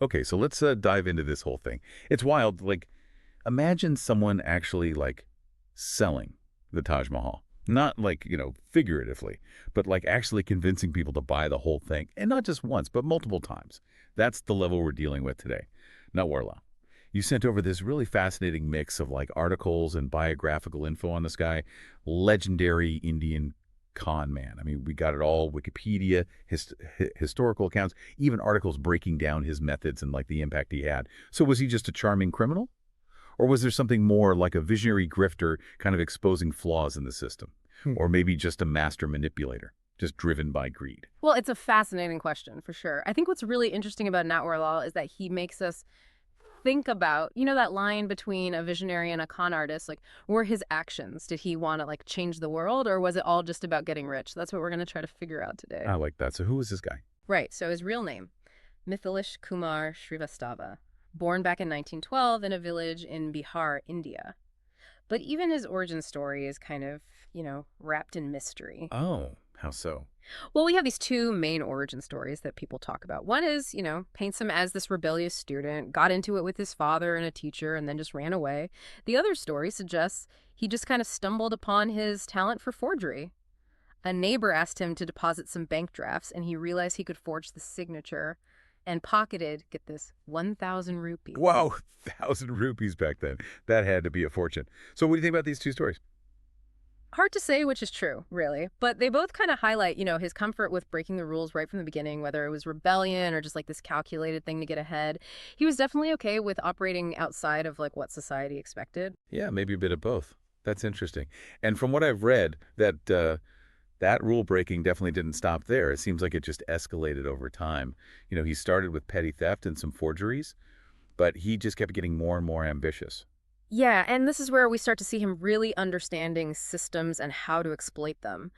Okay, so let's dive into this whole thing. It's wild. Like, imagine someone actually, like, selling the Taj Mahal. Not like, figuratively, but like actually convincing people to buy the whole thing. And not just once, but multiple times. That's the level we're dealing with today. Natwarlal, you sent over this really fascinating mix of like articles and biographical info on this guy, legendary Indian con man. I mean, we got it all: Wikipedia, historical accounts, even articles breaking down his methods and like the impact he had. So was he just a charming criminal? Or was there something more like a visionary grifter kind of exposing flaws in the system? Or maybe just a master manipulator, just driven by greed? Well, it's a fascinating question, for sure. I think what's really interesting about Natwarlal is that he makes us think about, that line between a visionary and a con artist, like, were his actions, did he want to, like, change the world, or was it all just about getting rich? That's what we're going to try to figure out today. I like that. So who was this guy? Right, so his real name, Mithilesh Kumar Srivastava, born back in 1912 in a village in Bihar, India. But even his origin story is kind of, wrapped in mystery. Oh, how so? Well, we have these two main origin stories that people talk about. One is, paints him as this rebellious student, got into it with his father and a teacher, and then just ran away. The other story suggests he just kind of stumbled upon his talent for forgery. A neighbor asked him to deposit some bank drafts, and he realized he could forge the signature and pocketed, get this, 1,000 rupees. Wow, 1,000 rupees back then. That had to be a fortune. So what do you think about these two stories? Hard to say which is true, really, but they both kind of highlight, his comfort with breaking the rules right from the beginning, whether it was rebellion or just like this calculated thing to get ahead. He was definitely okay with operating outside of like what society expected. Yeah, maybe a bit of both. That's interesting. And from what I've read, that rule breaking definitely didn't stop there. It seems like it just escalated over time. He started with petty theft and some forgeries, but he just kept getting more and more ambitious. Yeah, and this is where we start to see him really understanding systems and how to exploit them.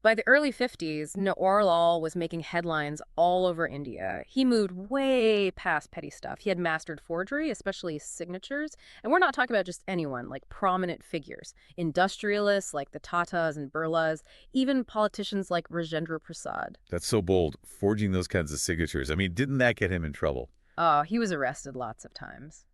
By the early 50s, Natwarlal was making headlines all over India. He moved way past petty stuff. He had mastered forgery, especially signatures. And we're not talking about just anyone, like prominent figures. Industrialists like the Tatas and Birlas, even politicians like Rajendra Prasad. That's so bold, forging those kinds of signatures. I mean, didn't that get him in trouble? Oh, he was arrested lots of times.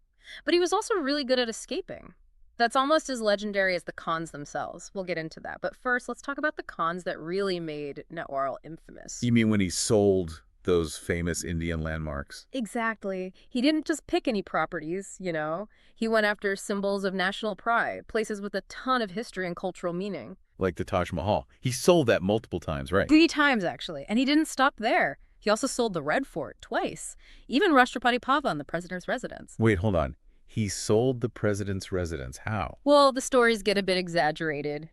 But he was also really good at escaping. That's almost as legendary as the cons themselves. We'll get into that. But first, let's talk about the cons that really made Natwarlal infamous. You mean when he sold those famous Indian landmarks? Exactly. He didn't just pick any properties. He went after symbols of national pride, places with a ton of history and cultural meaning. Like the Taj Mahal. He sold that multiple times, right? 3 times, actually. And he didn't stop there. He also sold the Red Fort twice. Even Rashtrapati Bhavan, the president's residence. Wait, hold on. He sold the president's residence. How? Well, the stories get a bit exaggerated,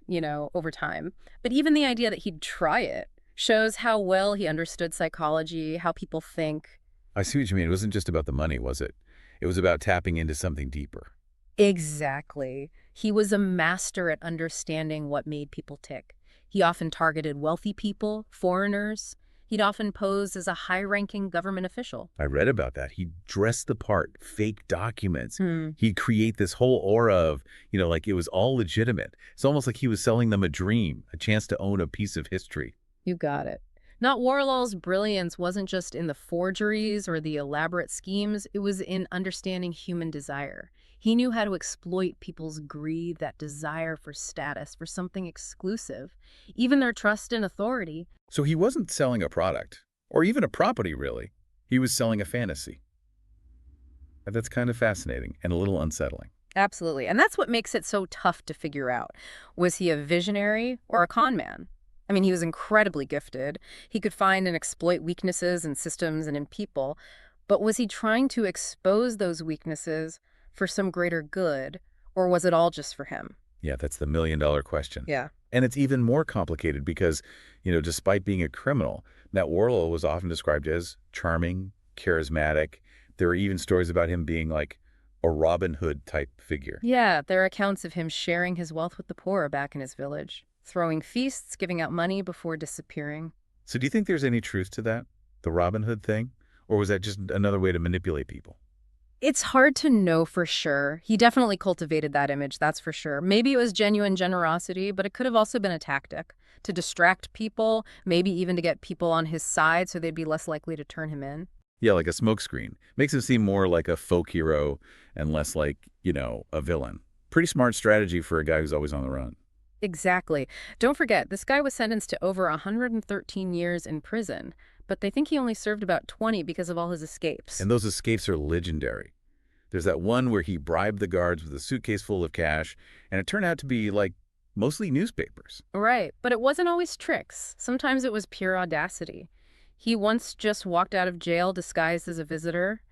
over time. But even the idea that he'd try it shows how well he understood psychology, how people think. I see what you mean. It wasn't just about the money, was it? It was about tapping into something deeper. Exactly. He was a master at understanding what made people tick. He often targeted wealthy people, foreigners. He'd often posed as a high-ranking government official. I read about that. He dressed the part, fake documents. Hmm. He'd create this whole aura of, like it was all legitimate. It's almost like he was selling them a dream, a chance to own a piece of history. You got it. Natwarlal's brilliance wasn't just in the forgeries or the elaborate schemes, it was in understanding human desire. He knew how to exploit people's greed, that desire for status, for something exclusive, even their trust in authority. So he wasn't selling a product, or even a property, really. He was selling a fantasy. And that's kind of fascinating and a little unsettling. Absolutely. And that's what makes it so tough to figure out. Was he a visionary or a con man? I mean, he was incredibly gifted. He could find and exploit weaknesses in systems and in people. But was he trying to expose those weaknesses for some greater good, or was it all just for him? Yeah, that's the million-dollar question. Yeah. And it's even more complicated because, despite being a criminal, Natwarlal was often described as charming, charismatic. There are even stories about him being like a Robin Hood type figure. Yeah, there are accounts of him sharing his wealth with the poor back in his village, throwing feasts, giving out money before disappearing. So do you think there's any truth to that, the Robin Hood thing? Or was that just another way to manipulate people? It's hard to know for sure. He definitely cultivated that image, that's for sure. Maybe it was genuine generosity, but it could have also been a tactic to distract people, maybe even to get people on his side so they'd be less likely to turn him in. Yeah, like a smokescreen. Makes him seem more like a folk hero and less like, a villain. Pretty smart strategy for a guy who's always on the run. Exactly. Don't forget, this guy was sentenced to over 113 years in prison, but they think he only served about 20 because of all his escapes. And those escapes are legendary. There's that one where he bribed the guards with a suitcase full of cash, and it turned out to be, like, mostly newspapers. Right, but it wasn't always tricks. Sometimes it was pure audacity. He once just walked out of jail disguised as a visitor.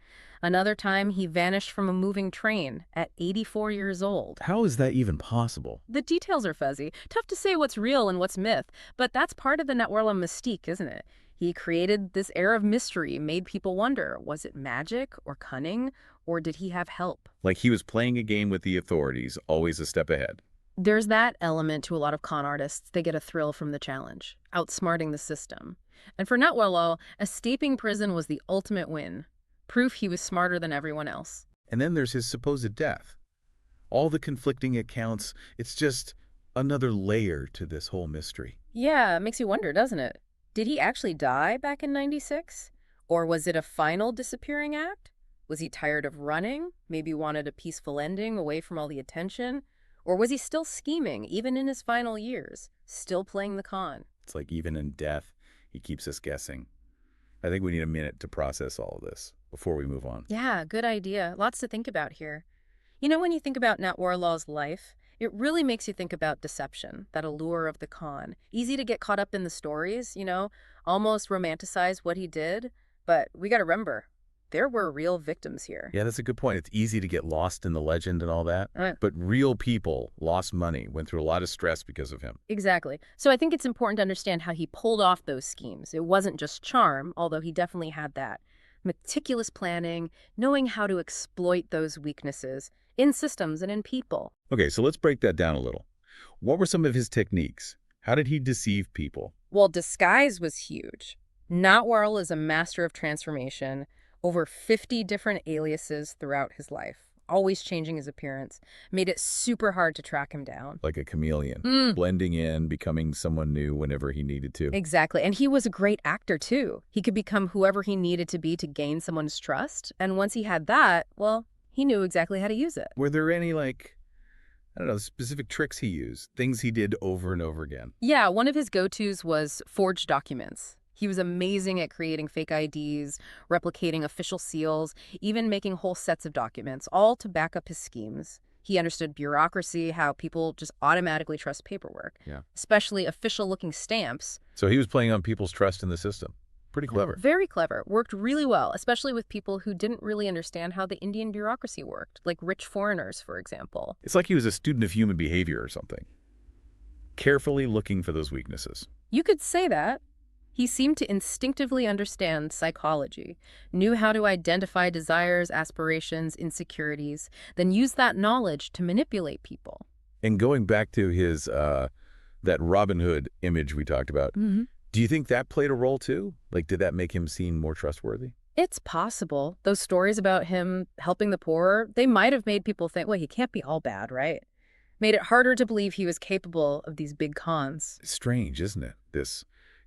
Another time, he vanished from a moving train at 84 years old. How is that even possible? The details are fuzzy. Tough to say what's real and what's myth, but that's part of the Natwarlal mystique, isn't it? He created this air of mystery, made people wonder, was it magic or cunning, or did he have help? Like he was playing a game with the authorities, always a step ahead. There's that element to a lot of con artists. They get a thrill from the challenge, outsmarting the system. And for Natwarlal, escaping prison was the ultimate win. Proof he was smarter than everyone else. And then there's his supposed death. All the conflicting accounts, it's just another layer to this whole mystery. Yeah, it makes you wonder, doesn't it? Did he actually die back in '96? Or was it a final disappearing act? Was he tired of running? Maybe wanted a peaceful ending away from all the attention? Or was he still scheming, even in his final years? Still playing the con? It's like even in death, he keeps us guessing. I think we need a minute to process all of this before we move on. Yeah, good idea. Lots to think about here. You know, when you think about Natwarlal's life, it really makes you think about deception, that allure of the con. Easy to get caught up in the stories, almost romanticize what he did. But we got to remember, there were real victims here. Yeah, that's a good point. It's easy to get lost in the legend and all that. But real people lost money, went through a lot of stress because of him. Exactly. So I think it's important to understand how he pulled off those schemes. It wasn't just charm, although he definitely had that. Meticulous planning, knowing how to exploit those weaknesses in systems and in people. Okay, so let's break that down a little. What were some of his techniques? How did he deceive people? Well, disguise was huge. Natwarlal is a master of transformation, over 50 different aliases throughout his life, always changing his appearance, made it super hard to track him down. Like a chameleon, blending in, becoming someone new whenever he needed to. Exactly. And he was a great actor, too. He could become whoever he needed to be to gain someone's trust. And once he had that, well, he knew exactly how to use it. Were there any, specific tricks he used? Things he did over and over again? Yeah, one of his go-tos was forged documents. He was amazing at creating fake IDs, replicating official seals, even making whole sets of documents, all to back up his schemes. He understood bureaucracy, how people just automatically trust paperwork, especially official-looking stamps. So he was playing on people's trust in the system. Pretty clever. Very clever. Worked really well, especially with people who didn't really understand how the Indian bureaucracy worked, like rich foreigners, for example. It's like he was a student of human behavior or something. Carefully looking for those weaknesses. You could say that. He seemed to instinctively understand psychology, knew how to identify desires, aspirations, insecurities, then use that knowledge to manipulate people. And going back to his, that Robin Hood image we talked about, do you think that played a role too? Like, did that make him seem more trustworthy? It's possible. Those stories about him helping the poor, they might have made people think, well, he can't be all bad, right? Made it harder to believe he was capable of these big cons. Strange, isn't it? This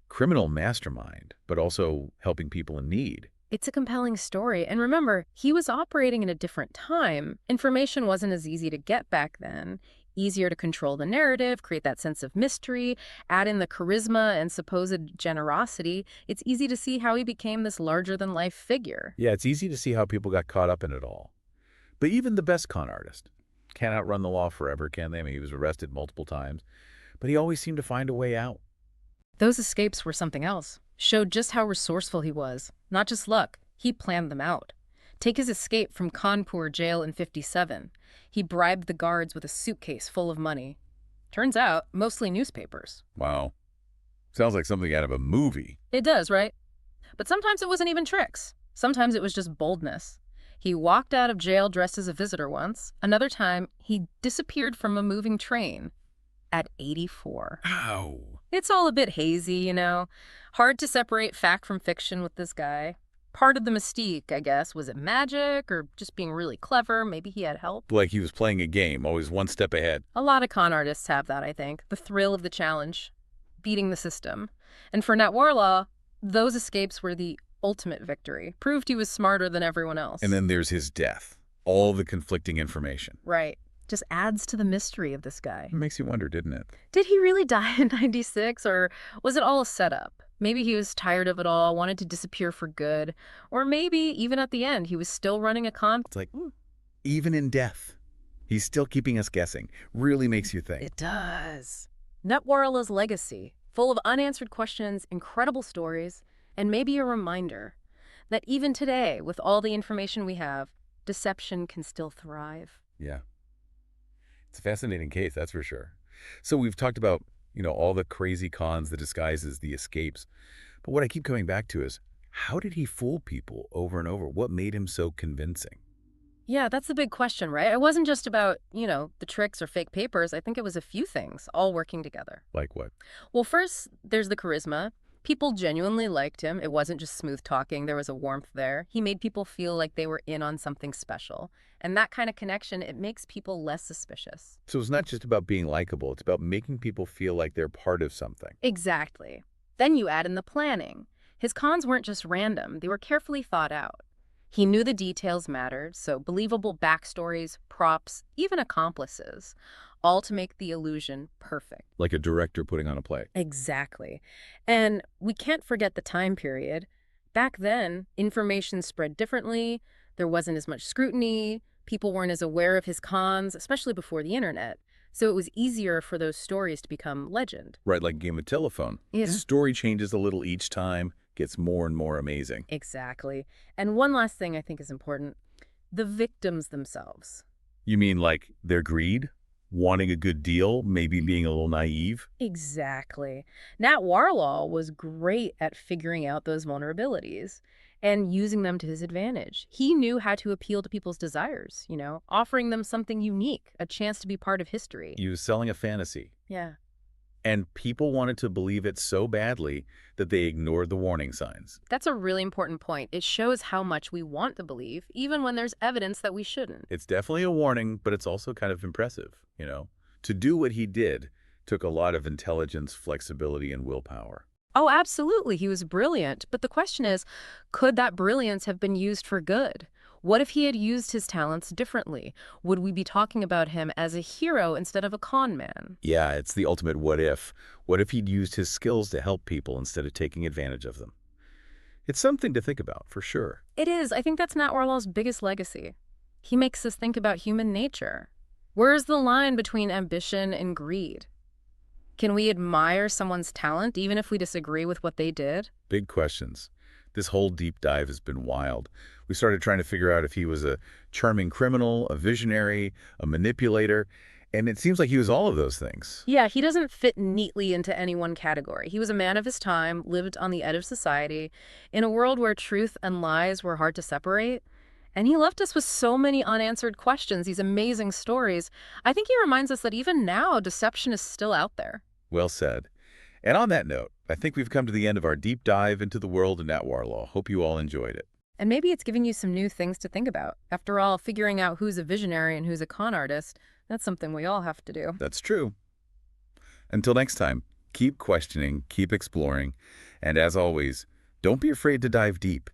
criminal mastermind, but also helping people in need. It's a compelling story. And remember, he was operating in a different time. Information wasn't as easy to get back then. Easier to control the narrative, create that sense of mystery, add in the charisma and supposed generosity. It's easy to see how he became this larger-than-life figure. Yeah, it's easy to see how people got caught up in it all. But even the best con artist can't outrun the law forever, can they? I mean, he was arrested multiple times, but he always seemed to find a way out. Those escapes were something else. Showed just how resourceful he was. Not just luck. He planned them out. Take his escape from Kanpur jail in '57. He bribed the guards with a suitcase full of money. Turns out, mostly newspapers. Wow. Sounds like something out of a movie. It does, right? But sometimes it wasn't even tricks. Sometimes it was just boldness. He walked out of jail dressed as a visitor once. Another time, he disappeared from a moving train at 84. Ow. It's all a bit hazy, Hard to separate fact from fiction with this guy. Part of the mystique, I guess. Was it magic or just being really clever? Maybe he had help. Like he was playing a game, always one step ahead. A lot of con artists have that, I think. The thrill of the challenge, beating the system. And for Natwarlal, those escapes were the ultimate victory. Proved he was smarter than everyone else. And then there's his death. All the conflicting information. Right. Just adds to the mystery of this guy. It makes you wonder, didn't it? Did he really die in 96, or was it all a setup? Maybe he was tired of it all, wanted to disappear for good. Or maybe, even at the end, he was still running a con. It's like, even in death, he's still keeping us guessing. Really makes you think. It does. Natwarlal's legacy, full of unanswered questions, incredible stories, and maybe a reminder that even today, with all the information we have, deception can still thrive. Yeah. It's a fascinating case, that's for sure. So we've talked about, all the crazy cons, the disguises, the escapes. But what I keep coming back to is, how did he fool people over and over? What made him so convincing? Yeah, that's the big question, right? It wasn't just about, the tricks or fake papers. I think it was a few things all working together. Like what? Well, first, there's the charisma. People genuinely liked him. It wasn't just smooth talking. There was a warmth there. He made people feel like they were in on something special. And that kind of connection, it makes people less suspicious. So it's not just about being likable. It's about making people feel like they're part of something. Exactly. Then you add in the planning. His cons weren't just random. They were carefully thought out. He knew the details mattered, so believable backstories, props, even accomplices, all to make the illusion perfect. Like a director putting on a play. Exactly. And we can't forget the time period. Back then, information spread differently. There wasn't as much scrutiny. People weren't as aware of his cons, especially before the internet. So it was easier for those stories to become legend. Right, like a game of telephone. Yeah. The story changes a little each time, gets more and more amazing. Exactly. And one last thing I think is important. The victims themselves. You mean like their greed? Wanting a good deal, maybe being a little naive? Exactly. Natwarlal was great at figuring out those vulnerabilities and using them to his advantage. He knew how to appeal to people's desires, offering them something unique, a chance to be part of history. He was selling a fantasy. Yeah. And people wanted to believe it so badly that they ignored the warning signs. That's a really important point. It shows how much we want to believe, even when there's evidence that we shouldn't. It's definitely a warning, but it's also kind of impressive, To do what he did took a lot of intelligence, flexibility, and willpower. Oh, absolutely. He was brilliant. But the question is, could that brilliance have been used for good? What if he had used his talents differently? Would we be talking about him as a hero instead of a con man? Yeah, it's the ultimate what if. What if he'd used his skills to help people instead of taking advantage of them? It's something to think about, for sure. It is. I think that's Natwarlal's biggest legacy. He makes us think about human nature. Where's the line between ambition and greed? Can we admire someone's talent even if we disagree with what they did? Big questions. This whole deep dive has been wild. We started trying to figure out if he was a charming criminal, a visionary, a manipulator, and it seems like he was all of those things. Yeah, he doesn't fit neatly into any one category. He was a man of his time, lived on the edge of society, in a world where truth and lies were hard to separate. And he left us with so many unanswered questions, these amazing stories. I think he reminds us that even now, deception is still out there. Well said. And on that note, I think we've come to the end of our deep dive into the world of Natwarlal. Hope you all enjoyed it. And maybe it's giving you some new things to think about. After all, figuring out who's a visionary and who's a con artist, that's something we all have to do. That's true. Until next time, keep questioning, keep exploring, and as always, don't be afraid to dive deep.